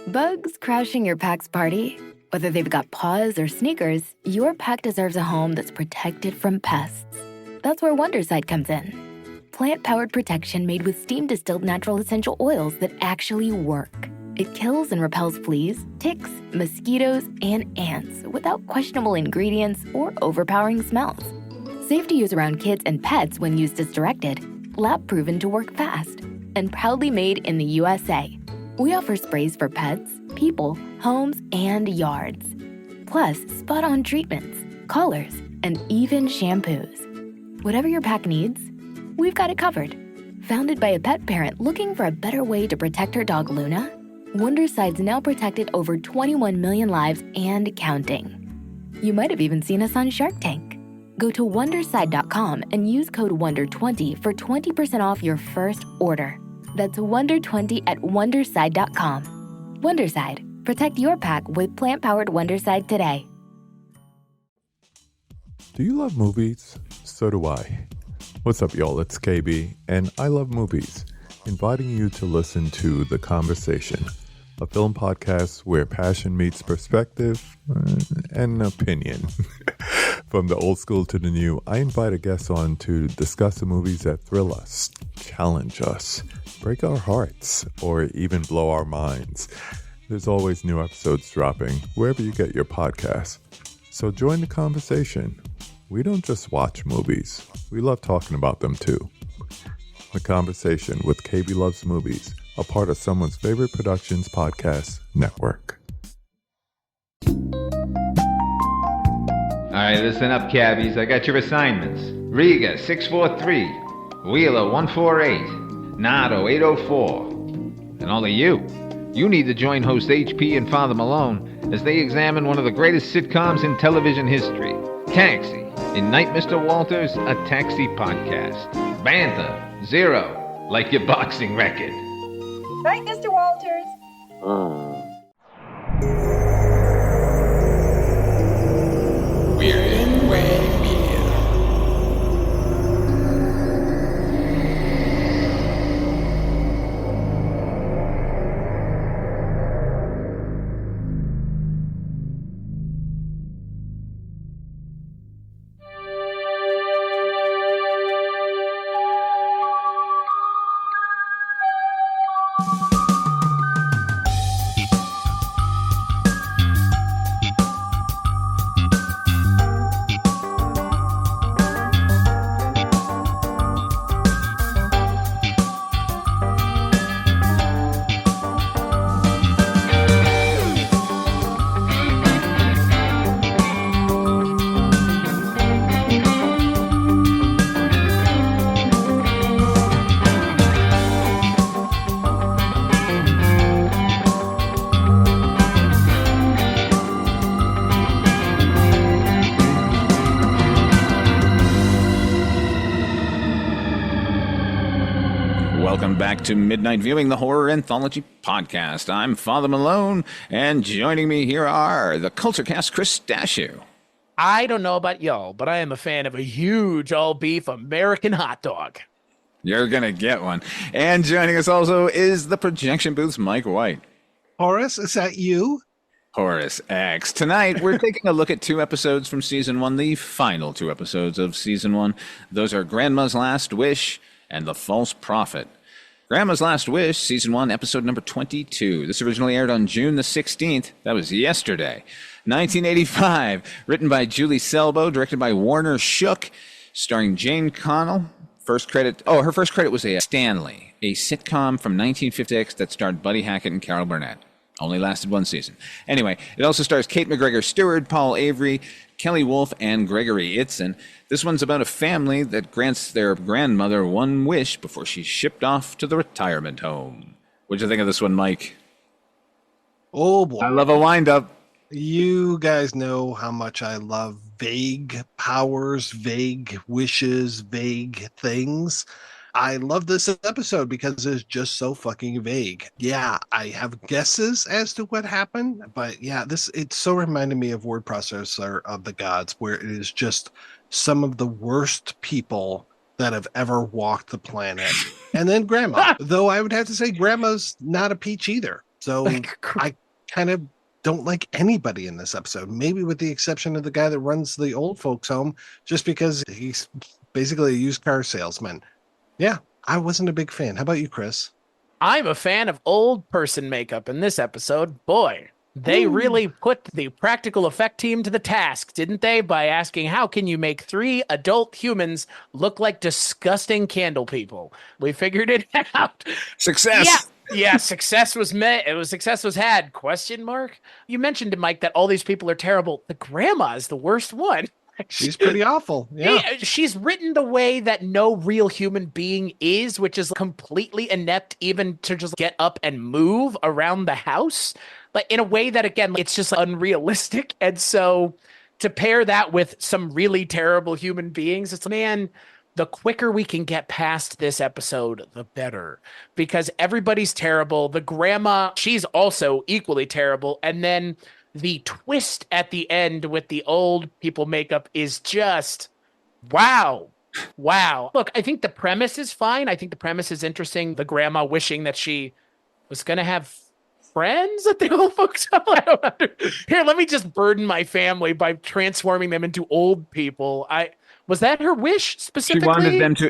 Bugs crashing your pack's party? Whether they've got paws or sneakers, your pack deserves a home that's protected from pests. That's where Wondercide comes in. Plant-powered protection made with steam-distilled natural essential oils that actually work. It kills and repels fleas, ticks, mosquitoes, and ants without questionable ingredients or overpowering smells. Safe to use around kids and pets when used as directed. Lab-proven to work fast. And proudly made in the USA. We offer sprays for pets, people, homes, and yards. Plus, spot-on treatments, collars, and even shampoos. Whatever your pack needs, we've got it covered. Founded by a pet parent looking for a better way to protect her dog Luna, Wondercide's now protected over 21 million lives and counting. You might have even seen us on Shark Tank. Go to Wondercide.com and use code WONDER20 for 20% off your first order. That's WONDER20 at Wondercide.com. Wondercide. Protect your pack with plant-powered Wondercide today. Do you love movies? So do I. What's up, y'all? It's KB, and I love movies. Inviting you to listen to The Conversation, a film podcast where passion meets perspective and opinion. From the old school to the new, I invite a guest on to discuss the movies that thrill us, challenge us, break our hearts, or even blow our minds. There's always new episodes dropping wherever you get your podcasts. So join the conversation. We don't just watch movies. We love talking about them too. The Conversation with KB Loves Movies, a part of Someone's Favorite Productions podcast network. All right, listen up, cabbies. I got your assignments. Riga, 643. Wheeler, 148. Nado, 804. And all of you need to join host HP and Father Malone as they examine one of the greatest sitcoms in television history, Taxi. In Night, Mr. Walters, a Taxi podcast. Banter, 0, like your boxing record. Night, Mr. Walters. We're in Way Media. Welcome back to Midnight Viewing, the Horror Anthology Podcast. I'm Father Malone, and joining me here are the CultureCast Chris Dashew. I don't know about y'all, but I am a fan of a huge all-beef American hot dog. You're going to get one. And joining us also is the Projection Booth's Mike White. Horace, is that you? Horace X. Tonight, we're taking a look at 2 episodes from Season 1, the final 2 episodes of Season 1. Those are Grandma's Last Wish and The False Prophet. Grandma's Last Wish, Season 1, Episode number 22. This originally aired on June the 16th. That was yesterday. 1985. Written by Julie Selbo, directed by Warner Shook, starring Jane Connell. Her first credit was a Stanley, a sitcom from 1956 that starred Buddy Hackett and Carol Burnett. Only lasted 1 season. Anyway, it also stars Kate McGregor Stewart, Paul Avery, Kelly Wolfe, and Gregory Itzin. This one's about a family that grants their grandmother one wish before she's shipped off to the retirement home. What'd you think of this one, Mike? Oh, boy. I love a wind-up. You guys know how much I love vague powers, vague wishes, vague things. I love this episode because it's just so fucking vague. Yeah, I have guesses as to what happened, but yeah, it so reminded me of Word Processor of the Gods, where it is just some of the worst people that have ever walked the planet. And then Grandma, though I would have to say Grandma's not a peach either. So I kind of don't like anybody in this episode, maybe with the exception of the guy that runs the old folks home, just because he's basically a used car salesman. Yeah, I wasn't a big fan. How about you, Chris? I'm a fan of old person makeup in this episode. Boy, they really put the practical effect team to the task, didn't they? By asking, how can you make 3 adult humans look like disgusting candle people? We figured it out. Success. Yeah, success was met. Success was had. Question mark? You mentioned to Mike that all these people are terrible. The grandma is the worst one. She's pretty awful. Yeah. She's written the way that no real human being is, which is completely inept even to just get up and move around the house. Like in a way that, again, it's just unrealistic. And so to pair that with some really terrible human beings, it's, man, the quicker we can get past this episode, the better. Because everybody's terrible. The grandma, she's also equally terrible. And then the twist at the end with the old people makeup is just, wow. Wow. Look, I think the premise is fine. I think the premise is interesting. The grandma wishing that she was going to have friends at the old folks home. I don't know. Here, let me just burden my family by transforming them into old people. Was that her wish specifically?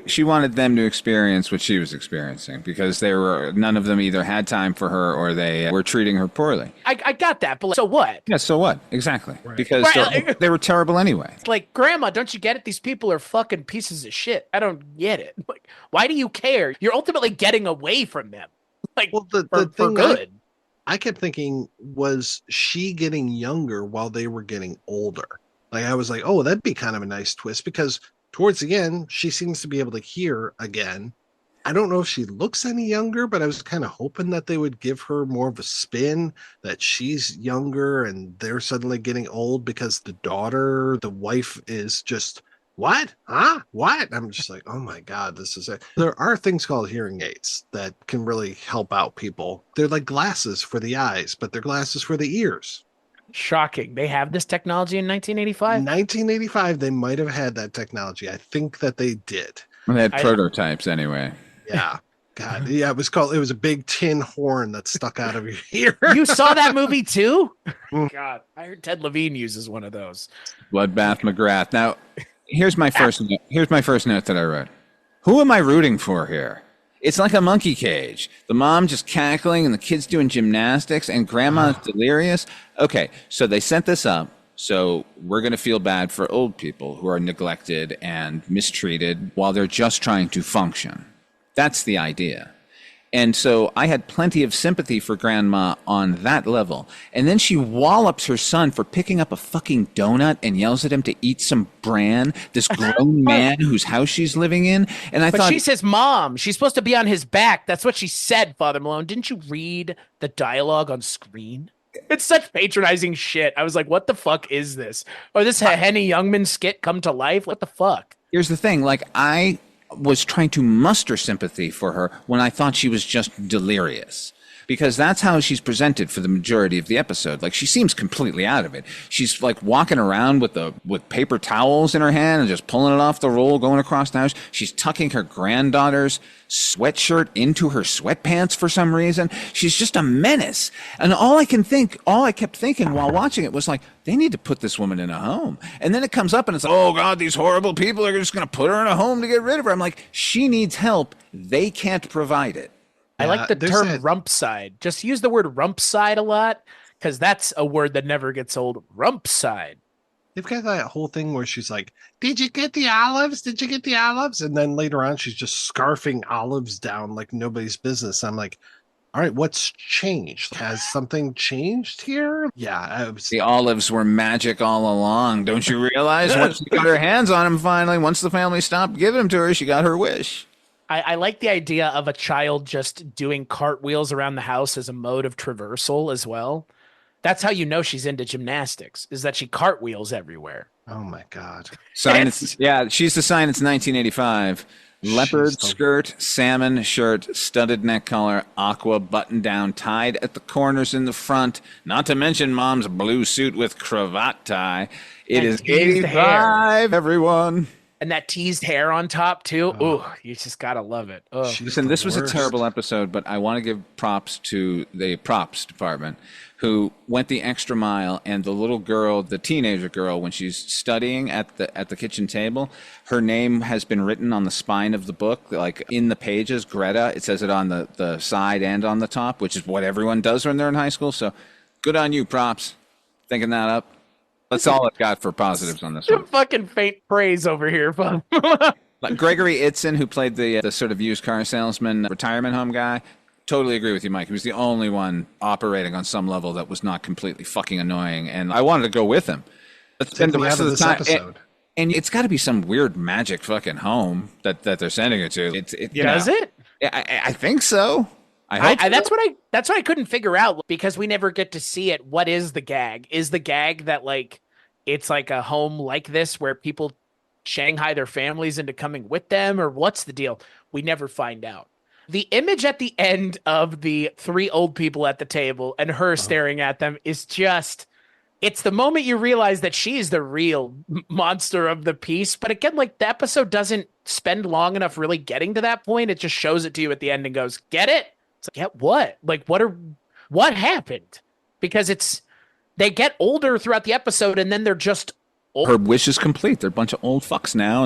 She wanted them to experience what she was experiencing, because none of them either had time for her or they were treating her poorly. I got that, but so what? Yeah, so what? Exactly. Right. Because they were terrible anyway. Like, Grandma, don't you get it? These people are fucking pieces of shit. I don't get it. Like, why do you care? You're ultimately getting away from them. Like, well, the thing for good. I kept thinking, was she getting younger while they were getting older? Like, I was like, oh, that'd be kind of a nice twist, because towards the end, she seems to be able to hear again. I don't know if she looks any younger, but I was kind of hoping that they would give her more of a spin, that she's younger and they're suddenly getting old because the wife is just, what? Huh? What? I'm just like, oh my God, this is it. There are things called hearing aids that can really help out people. They're like glasses for the eyes, but they're glasses for the ears. Shocking. They have this technology in 1985? 1985, they might have had that technology. I think that they did. Well, they had prototypes anyway. Yeah. God. Yeah, it was a big tin horn that stuck out of your ear. You saw that movie too? God, I heard Ted Levine uses one of those. Bloodbath McGrath. Now, here's my first note that I wrote. Who am I rooting for here? It's like a monkey cage. The mom just cackling and the kids doing gymnastics and grandma's delirious. Okay, so they set this up so we're going to feel bad for old people who are neglected and mistreated while they're just trying to function. That's the idea. And so I had plenty of sympathy for Grandma on that level. And then she wallops her son for picking up a fucking donut and yells at him to eat some bran, this grown man whose house she's living in. And I thought... But she's his mom. She's supposed to be on his back. That's what she said, Father Malone. Didn't you read the dialogue on screen? It's such patronizing shit. I was like, what the fuck is this? Or this Henny Youngman skit come to life? What the fuck? Here's the thing. Like, I was trying to muster sympathy for her when I thought she was just delirious, because that's how she's presented for the majority of the episode. Like, she seems completely out of it. She's like walking around with paper towels in her hand and just pulling it off the roll, going across the house. She's tucking her granddaughter's sweatshirt into her sweatpants for some reason. She's just a menace. And all I kept thinking while watching it was like, they need to put this woman in a home. And then it comes up and it's like, oh God, these horrible people are just going to put her in a home to get rid of her. I'm like, she needs help. They can't provide it. I like the term rump side. Just use the word rump side a lot, because that's a word that never gets old. Rump side. They've got that whole thing where she's like, did you get the olives? Did you get the olives? And then later on, she's just scarfing olives down like nobody's business. I'm like, all right, what's changed? Has something changed here? Yeah. The olives were magic all along. Don't you realize? Once she got her hands on them finally, once the family stopped giving them to her, she got her wish. I like the idea of a child just doing cartwheels around the house as a mode of traversal as well. That's how you know she's into gymnastics, is that she cartwheels everywhere. Oh my God. Yeah, she's the sign. It's 1985. Leopard skirt, salmon shirt, studded neck collar, aqua button down, tied at the corners in the front. Not to mention Mom's blue suit with cravat tie. It is 85, everyone. And that teased hair on top too. Ooh, you just gotta love it. Oh. Listen, this was a terrible episode, but I want to give props to the props department who went the extra mile. And the little girl, the teenager girl, when she's studying at the kitchen table, her name has been written on the spine of the book, like in the pages. Greta, it says it on the side and on the top, which is what everyone does when they're in high school. So good on you, props, thinking that up. That's all I've got for positives on this one. Fucking faint praise over here, fun. Like Gregory Itzin, who played the sort of used car salesman, retirement home guy. Totally agree with you, Mike. He was the only one operating on some level that was not completely fucking annoying, and I wanted to go with him. Let's spend the rest of the time. Episode. And it's got to be some weird magic fucking home that they're sending it to. Does it? I think so. That's what I couldn't figure out, because we never get to see it. What is the gag? Is the gag that like it's like a home like this where people Shanghai their families into coming with them, or what's the deal? We never find out. The image at the end of the three old people at the table and her staring at them is just, it's the moment you realize that she's the real monster of the piece. But again, like the episode doesn't spend long enough really getting to that point. It just shows it to you at the end and goes, get it? It's like, get what? Like, what happened? Because they get older throughout the episode and then they're just old. Her wish is complete. They're a bunch of old fucks now,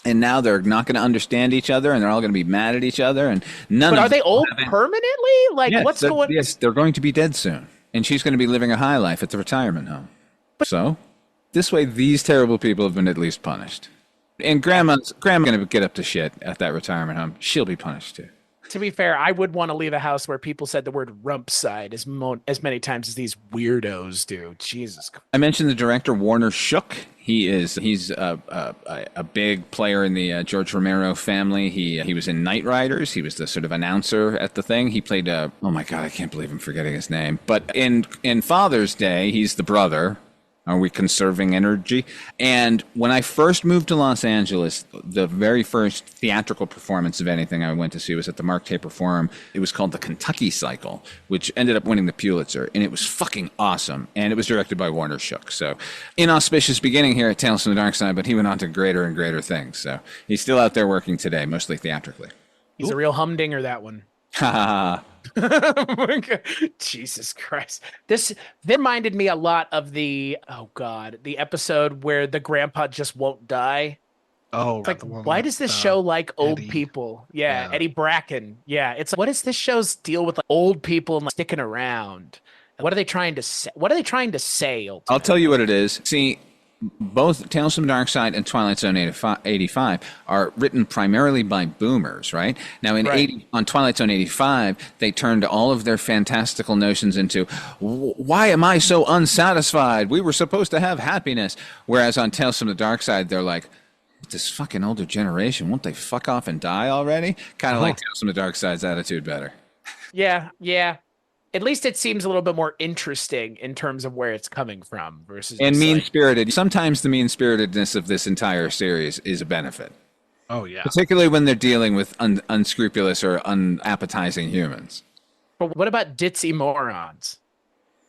and now they're not going to understand each other, and they're all going to be mad at each other, and none. But are they old permanently? Like, yes, what's going? Yes, they're going to be dead soon, and she's going to be living a high life at the retirement home. So, this way, these terrible people have been at least punished, and Grandma's going to get up to shit at that retirement home. She'll be punished too. To be fair, I would want to leave a house where people said the word rump side as many times as these weirdos do. Jesus. I mentioned the director, Warner Shook. He's a big player in the George Romero family. He was in Knight Riders. He was the sort of announcer at the thing. He played oh my God, I can't believe I'm forgetting his name. But in Father's Day, he's the brother. Are we conserving energy? And when I first moved to Los Angeles, the very first theatrical performance of anything I went to see was at the Mark Taper Forum. It was called The Kentucky Cycle, which ended up winning the Pulitzer. And it was fucking awesome. And it was directed by Warner Shook. So inauspicious beginning here at Tales from the Dark Side, but he went on to greater and greater things. So he's still out there working today, mostly theatrically. He's a real humdinger, that one. Ha ha. Jesus Christ. This reminded me a lot of the episode where the grandpa just won't die. Oh, it's like, why does this show like old people? Yeah, Eddie Bracken. Yeah, it's like, what does this show's deal with like old people and like sticking around? What are they trying to say? Ultimately? I'll tell you what it is. See, both Tales from Darkside and Twilight Zone 85 are written primarily by boomers, right? Now, on Twilight Zone 85, they turned all of their fantastical notions into, why am I so unsatisfied? We were supposed to have happiness. Whereas on Tales from the Darkside, they're like, this fucking older generation, won't they fuck off and die already? Kind of like Tales from the Darkside's attitude better. Yeah. At least it seems a little bit more interesting in terms of where it's coming from versus. And mean-spirited. Sometimes the mean-spiritedness of this entire series is a benefit. Oh, yeah. Particularly when they're dealing with unscrupulous or unappetizing humans. But what about ditzy morons?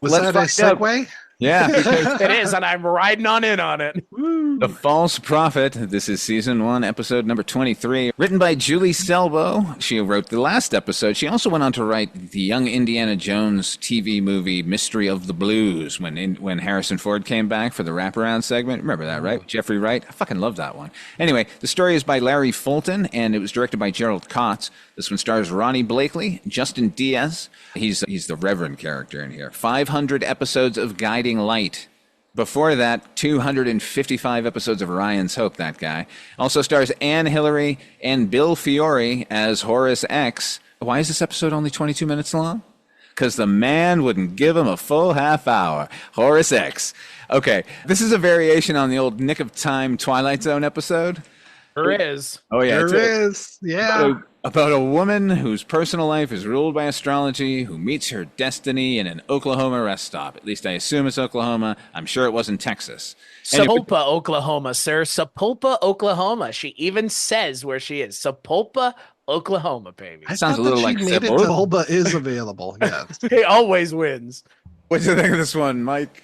Was that a segue? Yeah. It is, and I'm riding in on it. The False Prophet. This is Season 1, Episode number 23. Written by Julie Selbo. She wrote the last episode. She also went on to write the Young Indiana Jones TV movie Mystery of the Blues when Harrison Ford came back for the wraparound segment. Remember that, right? Jeffrey Wright. I fucking love that one. Anyway, the story is by Larry Fulton, and it was directed by Gerald Kotz. This one stars Ronnie Blakely, Justin Diaz. He's the Reverend character in here. 500 episodes of Guiding Light. Before that, 255 episodes of Ryan's Hope, that guy. Also stars Anne Hillary and Bill Fiore as Horace X. Why is this episode only 22 minutes long? Because the man wouldn't give him a full half hour. Horace X. Okay, this is a variation on the old Nick of Time Twilight Zone episode. There is. Oh, yeah. There is. Yeah. About a woman whose personal life is ruled by astrology, who meets her destiny in an Oklahoma rest stop. At least I assume it's Oklahoma. I'm sure it wasn't Texas. Sapulpa, Oklahoma, sir. Sapulpa, Oklahoma. She even says where she is. Sapulpa, Oklahoma, baby. Sounds a little like Sapulpa is available. Yes. He always wins. What do you think of this one, Mike?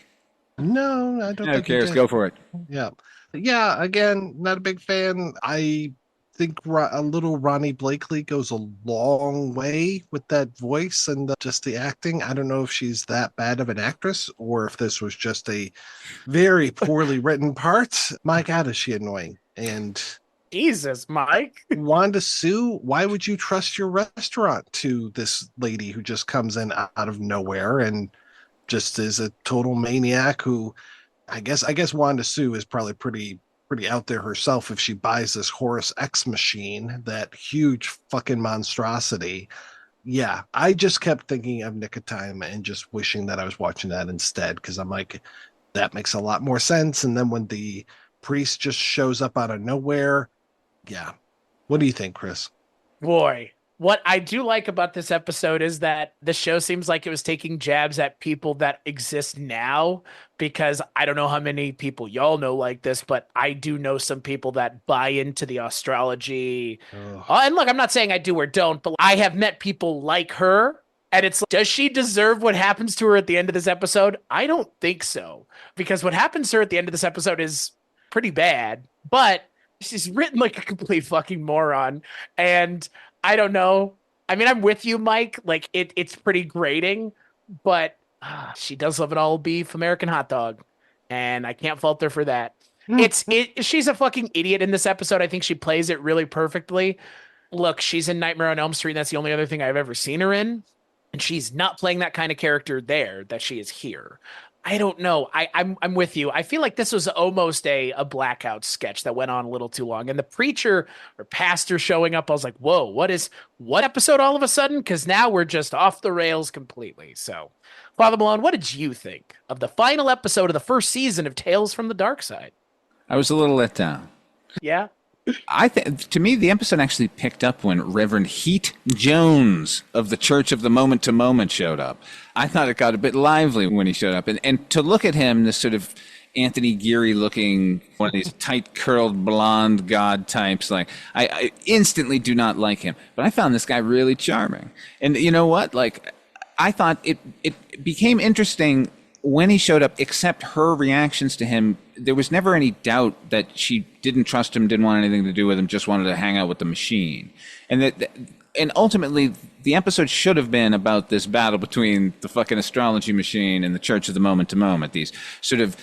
No, I don't. Who cares? Go for it. Yeah. Yeah, again, not a big fan. I think a little Ronnie Blakely goes a long way with that voice and just the acting. I don't know if she's that bad of an actress or if this was just a very poorly written part. My God, is she annoying. And Jesus, Mike. Wanda Sue, why would you trust your restaurant to this lady who just comes in out of nowhere and just is a total maniac who I guess Wanda Sue is probably pretty out there herself if she buys this Horace X machine, that huge fucking monstrosity. Yeah, I just kept thinking of Nick of Time and just wishing that I was watching that instead because I'm like, that makes a lot more sense. And then when the priest just shows up out of nowhere, yeah. What do you think, Chris? Boy, what I do like about this episode is that the show seems like it was taking jabs at people that exist now, because I don't know how many people y'all know like this, but I do know some people that buy into the astrology. And look, I'm not saying I do or don't, but I have met people like her. And it's like, does she deserve what happens to her at the end of this episode? I don't think so, because what happens to her at the end of this episode is pretty bad, but she's written like a complete fucking moron. And I don't know. I mean, I'm with you, Mike. Like it's pretty grating, but she does love an all beef American hot dog, and I can't fault her for that. She's a fucking idiot in this episode. I think she plays it really perfectly. Look, she's in Nightmare on Elm Street. And that's the only other thing I've ever seen her in, and she's not playing that kind of character there that she is here. I don't know. I'm with you. I feel like this was almost a blackout sketch that went on a little too long. And the preacher or pastor showing up, I was like, whoa, what episode all of a sudden? Because now we're just off the rails completely. So, Father Malone, what did you think of the final episode of the first season of Tales from the Dark Side? I was a little let down. Yeah. I think, to me, the episode actually picked up when Reverend Heat Jones of the Church of the Moment to Moment showed up. I thought it got a bit lively when he showed up. And to look at him, this sort of Anthony Geary looking, one of these tight curled blonde god types, like I instantly do not like him. But I found this guy really charming. And you know what? Like, I thought it became interesting when he showed up, except her reactions to him. There was never any doubt that she didn't trust him, didn't want anything to do with him, just wanted to hang out with the machine. And ultimately, the episode should have been about this battle between the fucking astrology machine and the Church of the Moment to Moment, these sort of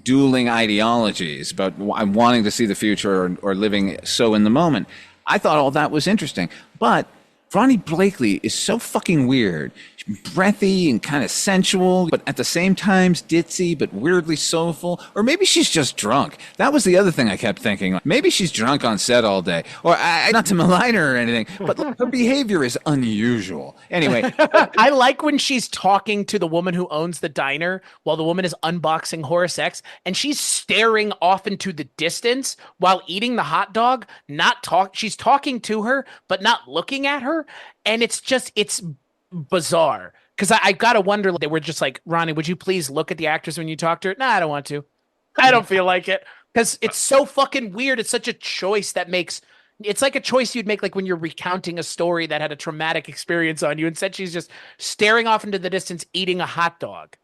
dueling ideologies about wanting to see the future or living so in the moment. I thought all that was interesting. But Ronnie Blakely is so fucking weird. Breathy and kind of sensual, but at the same time ditzy, but weirdly soulful. Or maybe she's just drunk. That was the other thing I kept thinking. Like, maybe she's drunk on set all day. Or not to malign her or anything, but her behavior is unusual. Anyway. I like when she's talking to the woman who owns the diner while the woman is unboxing Horace X, and she's staring off into the distance while eating the hot dog. She's talking to her, but not looking at her. And it's bizarre, because I gotta wonder, they were just like, Ronnie, would you please look at the actress when you talk to her? Nah, I don't want to. I don't feel like it, because it's so fucking weird. It's such a choice it's like a choice you'd make like when you're recounting a story that had a traumatic experience on you. Instead, she's just staring off into the distance eating a hot dog.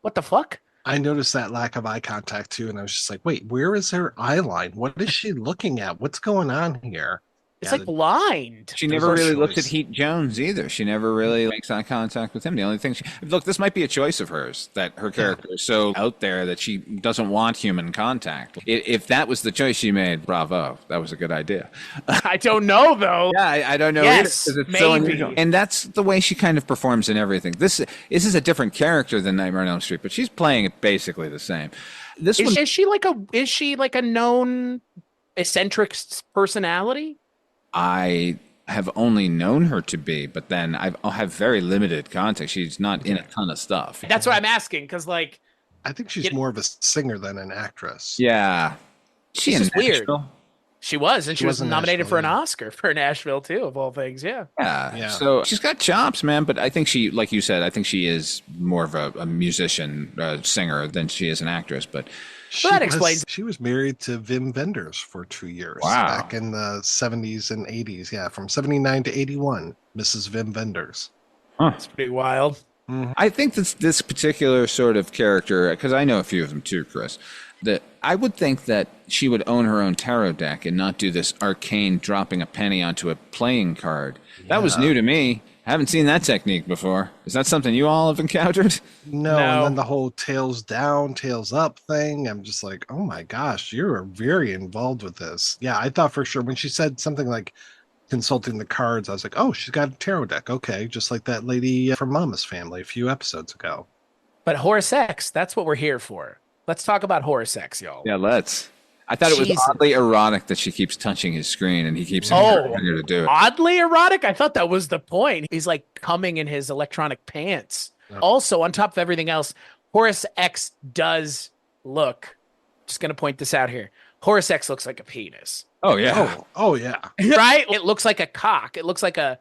What the fuck? I noticed that lack of eye contact too, and I was just like, wait, where is her eye line? What is she looking at? What's going on here? It's like blind. She never really looked at Heat Jones either. She never really makes eye contact with him. The only thing look, this might be a choice of hers, that her character is so out there that she doesn't want human contact. If that was the choice she made, bravo. That was a good idea. I don't know, though. Yeah, I don't know. Yes, either, it's maybe. So unusual. And that's the way she kind of performs in everything. This is a different character than Nightmare on Elm Street, but she's playing it basically the same. Is she like a known eccentric personality? I have only known her to be, but then I'll have very limited context. She's not in a ton of stuff. That's what I'm asking, because like, I think she's more of a singer than an actress. Yeah, she's just weird. She was, and she was nominated for an Oscar for Nashville too, of all things. Yeah. So she's got chops, man. But I think she, like you said, I think she is more of a musician, singer than she is an actress. But that explains. She was married to Wim Wenders for 2 years. Wow. Back in the 70s and 80s. Yeah, from 79 to 81, Mrs. Wim Wenders. That's pretty wild. I think this particular sort of character, because I know a few of them too, Chris. I would think that she would own her own tarot deck and not do this arcane dropping a penny onto a playing card. Yeah. That was new to me. I haven't seen that technique before. Is that something you all have encountered? No. And then the whole tails down, tails up thing. I'm just like, oh my gosh, you're very involved with this. Yeah, I thought for sure when she said something like consulting the cards, I was like, oh, she's got a tarot deck. Okay, just like that lady from Mama's Family a few episodes ago. But Horace X, that's what we're here for. Let's talk about Horace X, y'all. Yeah, let's. I thought it was oddly erotic that she keeps touching his screen and he keeps encouraging her to do it. Oddly erotic? I thought that was the point. He's like coming in his electronic pants. Oh. Also, on top of everything else, Horace X does look, just going to point this out here. Horace X looks like a penis. Oh, yeah. Oh yeah. Right? It looks like a cock. It looks like a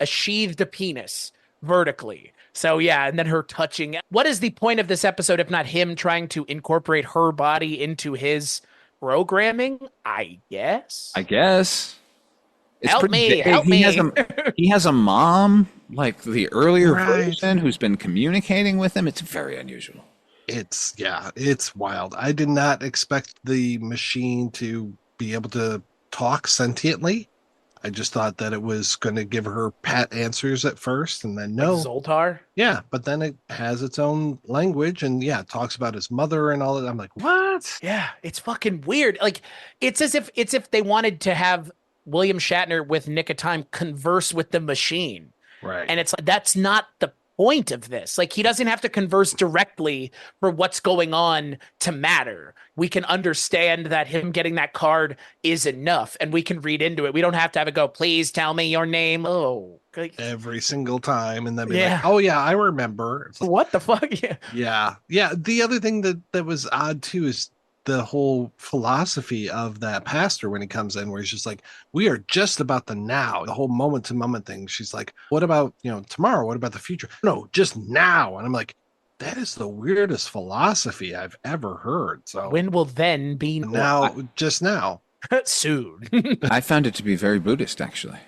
sheathed penis vertically. So yeah, and then her touching. What is the point of this episode if not him trying to incorporate her body into his programming? I guess. It's help me. He has a mom, like the earlier version, who's been communicating with him. It's very unusual. It's wild. I did not expect the machine to be able to talk sentiently. I just thought that it was going to give her pat answers at first, and then no. Like Zoltar? Yeah, but then it has its own language, and yeah, it talks about his mother and all that. I'm like, what? Yeah, it's fucking weird. Like, it's as if they wanted to have William Shatner with Nick of Time converse with the machine. Right. And it's like, that's not the point of this. Like, he doesn't have to converse directly for what's going on to matter. We can understand that him getting that card is enough, and we can read into it. We don't have to have it go, please tell me your name. Oh, every single time, and then be like, oh yeah, I remember. Like, what the fuck? Yeah. The other thing that was odd too is the whole philosophy of that pastor when he comes in, where he's just like, we are just about the now, the whole moment to moment thing. She's like, what about, tomorrow? What about the future? No, just now. And I'm like, that is the weirdest philosophy I've ever heard. So when will then be now? Just now. Soon. I found it to be very Buddhist, actually.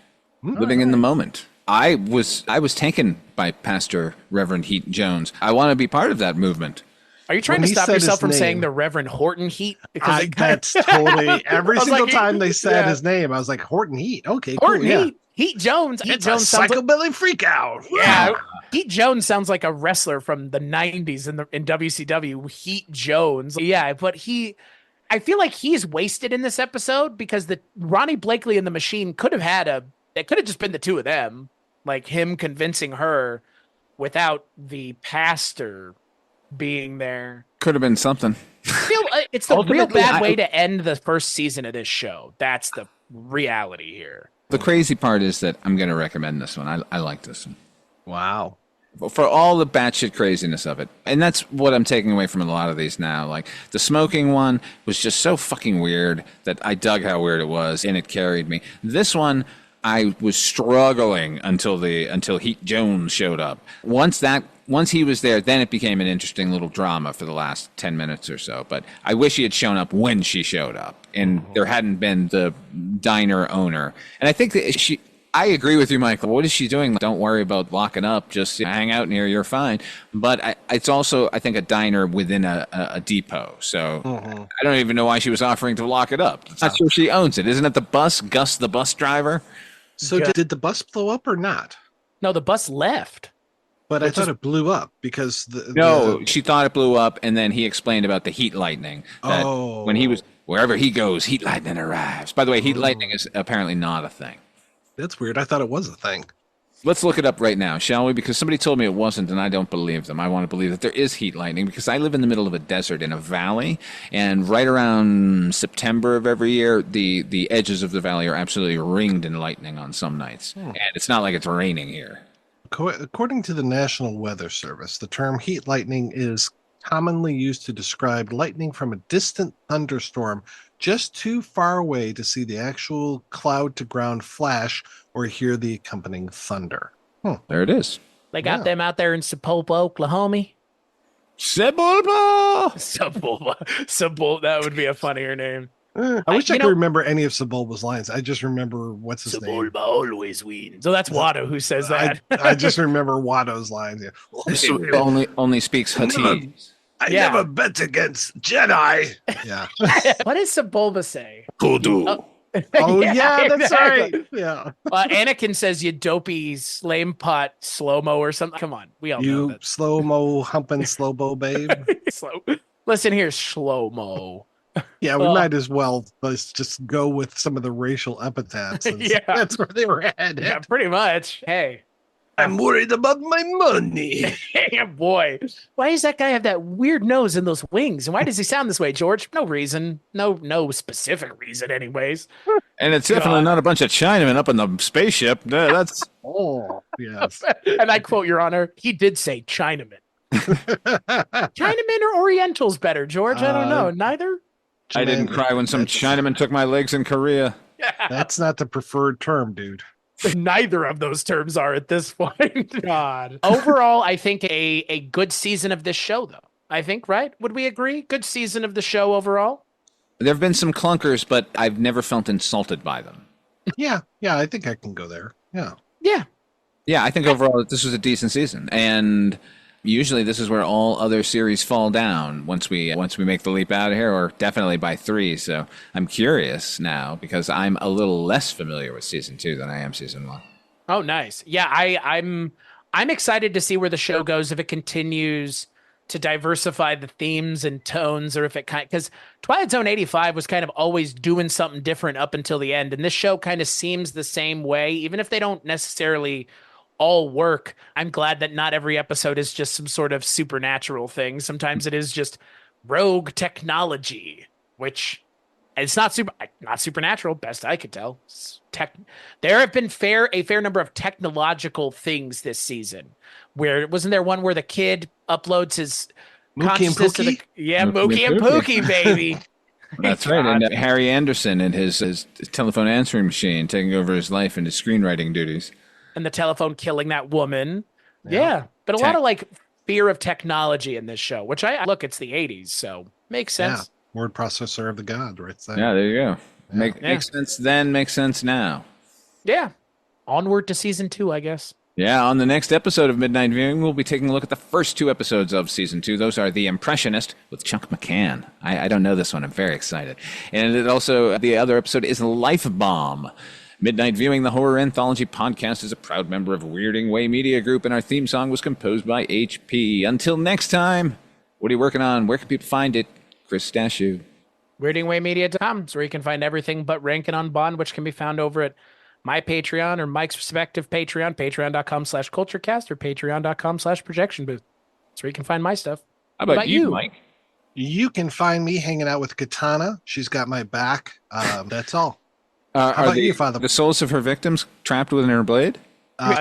Living in the moment. I was taken by Pastor Reverend Heat Jones. I want to be part of that movement. Are you trying to stop yourself from saying the Reverend Horton Heat? Because that's totally every single time they said his name, I was like, Horton Heat. Okay, Horton cool. Heat. Heat Jones. Heat Jones sounds psychobilly freak out. Yeah. Heat Jones sounds like a wrestler from the 90s in WCW. Heat Jones. Yeah, but I feel like he's wasted in this episode because the Ronnie Blakely and the Machine could have it could have just been the two of them, like him convincing her without the pastor being there. Could have been something. It's the real bad way to end the first season of this show. That's the reality here. The crazy part is that I'm going to recommend this one. I like this one. Wow. For all the batshit craziness of it. And that's what I'm taking away from a lot of these now. Like, the smoking one was just so fucking weird that I dug how weird it was, and it carried me. This one, I was struggling until Heat Jones showed up. Once he was there, then it became an interesting little drama for the last 10 minutes or so. But I wish he had shown up when she showed up, and there hadn't been the diner owner. And I think that I agree with you, Michael. What is she doing? Don't worry about locking up. Just hang out in here. You're fine. But it's also, I think, a diner within a depot. So I don't even know why she was offering to lock it up. I'm not sure she owns it. Isn't it the bus? Gus, the bus driver? So did the bus blow up or not? No, the bus left. But I thought it blew up because she thought it blew up, and then he explained about the heat lightning. That when he was wherever he goes, heat lightning arrives. By the way, heat lightning is apparently not a thing. That's weird. I thought it was a thing. Let's look it up right now, shall we? Because somebody told me it wasn't, and I don't believe them. I want to believe that there is heat lightning because I live in the middle of a desert in a valley, and right around September of every year, the edges of the valley are absolutely ringed in lightning on some nights. And it's not like it's raining here. According to the National Weather Service, the term heat lightning is commonly used to describe lightning from a distant thunderstorm just too far away to see the actual cloud-to-ground flash or hear the accompanying thunder. There it is. They got them out there in Sepulpa, Oklahoma. Sepulpa! Sepulpa. That would be a funnier name. I wish I could remember any of Sebulba's lines. I just remember what's his name. Sebulba always wins. So that's Watto who says that. I just remember Watto's lines. Yeah. Only speaks Huttese. I never bet against Jedi. Yeah. What does Sebulba say? Kudu. Yeah, that's exactly. right. Yeah. Anakin says, you dopey slame pot slow-mo or something. Come on. We all know You that. slow-mo humping slow-mo babe. Listen here, slow-mo. Yeah, we might as well let's just go with some of the racial epithets. Yeah. That's where they were headed. Yeah, pretty much. Hey. I'm worried about my money. Yeah, boy. Why does that guy have that weird nose and those wings? And why does he sound this way, George? No reason. No specific reason, anyways. And it's definitely not a bunch of Chinamen up in the spaceship. That's Oh, yes. And I quote, Your Honor, he did say Chinaman. Chinaman or Orientals better, George? I don't know. Neither? I didn't cry when some Chinaman took my legs in Korea. That's not the preferred term, dude. Neither of those terms are at this point. God. Overall, I think a good season of this show, though. I think, right? Would we agree? Good season of the show overall? There have been some clunkers, but I've never felt insulted by them. Yeah, I think I can go there. Yeah. Yeah, I think overall this was a decent season. And usually this is where all other series fall down once we make the leap out of here, or definitely by 3. So I'm curious now because I'm a little less familiar with season 2 than I am season 1. Oh, nice. Yeah, I'm excited to see where the show goes if it continues to diversify the themes and tones, or if it because Twilight Zone 85 was kind of always doing something different up until the end, and this show kind of seems the same way, even if they don't necessarily all work. I'm glad that not every episode is just some sort of supernatural thing. Sometimes it is just rogue technology, which it's not supernatural, best I could tell. There have been a fair number of technological things this season. Where wasn't there one where the kid uploads his consciousness to the Mookie and Pookie, baby. That's right. And Harry Anderson and his telephone answering machine taking over his life and his screenwriting duties. And the telephone killing that woman. Yeah. But a lot of fear of technology in this show, which it's the 80s, so makes sense. Yeah. Word processor of the god, right there. Yeah, there you go. Makes sense then, makes sense now. Yeah. Onward to season 2, I guess. Yeah, on the next episode of Midnight Viewing, we'll be taking a look at the first 2 episodes of Season 2. Those are The Impressionist with Chuck McCann. I don't know this one. I'm very excited. And the other episode is Life Bomb. Midnight Viewing, the horror anthology podcast, is a proud member of Weirding Way Media Group, and our theme song was composed by HP. Until next time, what are you working on? Where can people find it? Chris Stashu. WeirdingWayMedia.com is where you can find everything but Rankin on Bond, which can be found over at my Patreon or Mike's respective Patreon, patreon.com/culturecast or patreon.com/projectionbooth. That's where you can find my stuff. How about you, Mike? You can find me hanging out with Katana. She's got my back. That's all. How about you, Father? The souls of her victims trapped within her blade?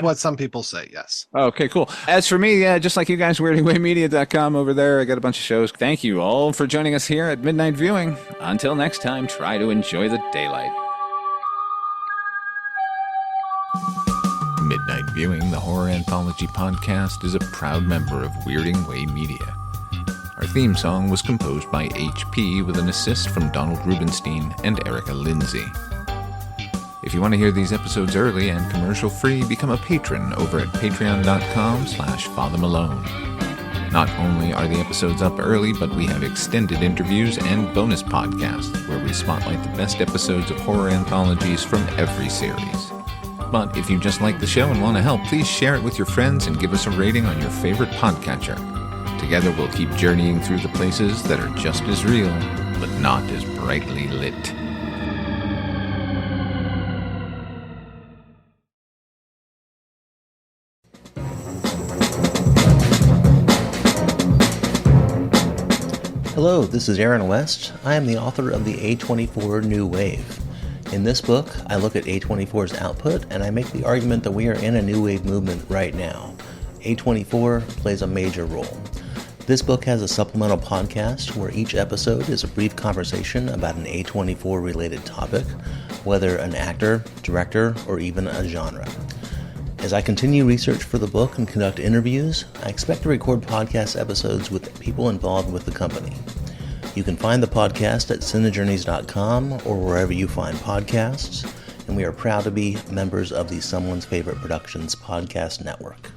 What some people say, yes. Okay, cool. As for me, just like you guys, weirdingwaymedia.com over there. I got a bunch of shows. Thank you all for joining us here at Midnight Viewing. Until next time, try to enjoy the daylight. Midnight Viewing, the horror anthology podcast, is a proud member of Weirding Way Media. Our theme song was composed by HP with an assist from Donald Rubenstein and Erica Lindsay. If you want to hear these episodes early and commercial-free, become a patron over at patreon.com/FatherMalone. Not only are the episodes up early, but we have extended interviews and bonus podcasts where we spotlight the best episodes of horror anthologies from every series. But if you just like the show and want to help, please share it with your friends and give us a rating on your favorite podcatcher. Together we'll keep journeying through the places that are just as real, but not as brightly lit. Hello, this is Aaron West. I am the author of the A24 New Wave. In this book, I look at A24's output and I make the argument that we are in a new wave movement right now. A24 plays a major role. This book has a supplemental podcast where each episode is a brief conversation about an A24 related topic, whether an actor, director, or even a genre. As I continue research for the book and conduct interviews, I expect to record podcast episodes with people involved with the company. You can find the podcast at cinejourneys.com or wherever you find podcasts, and we are proud to be members of the Someone's Favorite Productions podcast network.